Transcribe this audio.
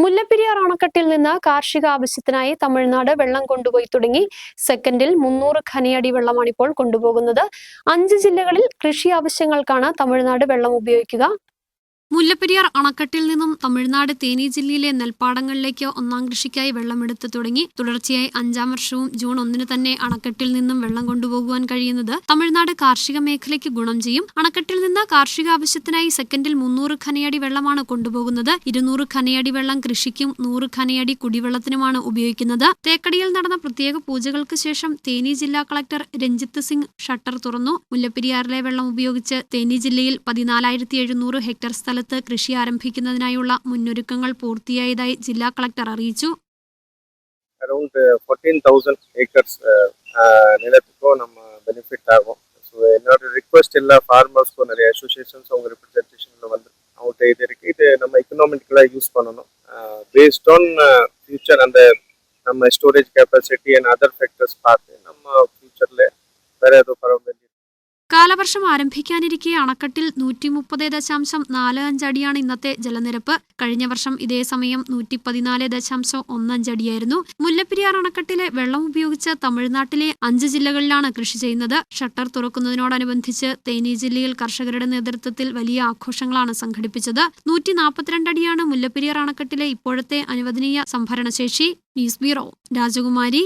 മുല്ലപ്പെരിയാർ അണക്കെട്ടിൽ നിന്ന് കാർഷിക ആവശ്യത്തിനായി തമിഴ്നാട് വെള്ളം കൊണ്ടുപോയി തുടങ്ങി. സെക്കൻഡിൽ 300 ഖനിയടി വെള്ളമാണിപ്പോൾ കൊണ്ടുപോകുന്നത്. 5 ജില്ലകളിൽ കൃഷി ആവശ്യങ്ങൾക്കാണ് തമിഴ്നാട് വെള്ളം ഉപയോഗിക്കുക. മുല്ലപ്പെരിയാർ അണക്കെട്ടിൽ നിന്നും തമിഴ്നാട് തേനി ജില്ലയിലെ നെൽപ്പാടങ്ങളിലേക്ക് ഒന്നാം കൃഷിക്കായി വെള്ളമെടുത്ത് തുടങ്ങി. തുടർച്ചയായി 5-ാം വർഷവും ജൂൺ 1-ന് തന്നെ അണക്കെട്ടിൽ നിന്നും വെള്ളം കൊണ്ടുപോകുവാൻ കഴിയുന്നത് തമിഴ്നാട് കാർഷിക മേഖലയ്ക്ക് ഗുണം ചെയ്യും. അണക്കെട്ടിൽ നിന്ന് കാർഷിക ആവശ്യത്തിനായി സെക്കൻഡിൽ 300 ഖനിയടി വെള്ളമാണ് കൊണ്ടുപോകുന്നത്. 200 ഖനിയടി വെള്ളം കൃഷിക്കും 100 ഖനിയടി കുടിവെള്ളത്തിനുമാണ് ഉപയോഗിക്കുന്നത്. തേക്കടിയിൽ നടന്ന പ്രത്യേക പൂജകൾക്ക് ശേഷം തേനി ജില്ലാ കളക്ടർ രഞ്ജിത്ത് സിംഗ് ഷട്ടർ തുറന്നു. മുല്ലപ്പെരിയാറിലെ വെള്ളം ഉപയോഗിച്ച് തേനി ജില്ലയിൽ 14,700 ഹെക്ടർ സ്ഥലത്ത് കൃഷി ആരംഭിക്കുന്നതിനായുള്ള മുന്നൊരുക്കങ്ങൾ പൂർത്തിയായതായി ജില്ലാ കളക്ടർ അറിയിച്ചു. ಅರೌಂಡ್ 14,000 acres நிலத்துக்கோ நம்ம பெனிஃபிட் ஆகும். ஸோ என்னோட ரிக்வெஸ்ட் எல்லா ஃபார்மர்ஸ்க்கும் நிறைய அசோசியேஷன்ஸ் அவங்க ரிப்ரஸன்டேஷனில் வந்து அவங்கள்ட்ட இது இருக்குது, இது நம்ம எக்கனாமிக்கலாக யூஸ் பண்ணணும். பேஸ்ட் ஆன் ஃபியூச்சர் அந்த நம்ம storage capacity and other factors பார்த்து நம்ம ஃபியூச்சரில் வேறு ஏதோ பரவாயில்ல. കാലവർഷം ആരംഭിക്കാനിരിക്കെ അണക്കെട്ടിൽ 130.45 അടിയാണ് ഇന്നത്തെ ജലനിരപ്പ്. കഴിഞ്ഞ വർഷം ഇതേ സമയം 114.15 അടിയായിരുന്നു. മുല്ലപ്പെരിയാർ അണക്കെട്ടിലെ വെള്ളം ഉപയോഗിച്ച് തമിഴ്നാട്ടിലെ 5 ജില്ലകളിലാണ് കൃഷി ചെയ്യുന്നത്. ഷട്ടർ തുറക്കുന്നതിനോടനുബന്ധിച്ച് തേനി ജില്ലയിൽ കർഷകരുടെ നേതൃത്വത്തിൽ വലിയ ആഘോഷങ്ങളാണ് സംഘടിപ്പിച്ചത്. 142 അടിയാണ് മുല്ലപ്പെരിയാർ അണക്കെട്ടിലെ ഇപ്പോഴത്തെ അനുവദനീയ സംഭരണശേഷി. ന്യൂസ് ബ്യൂറോ, രാജകുമാരി.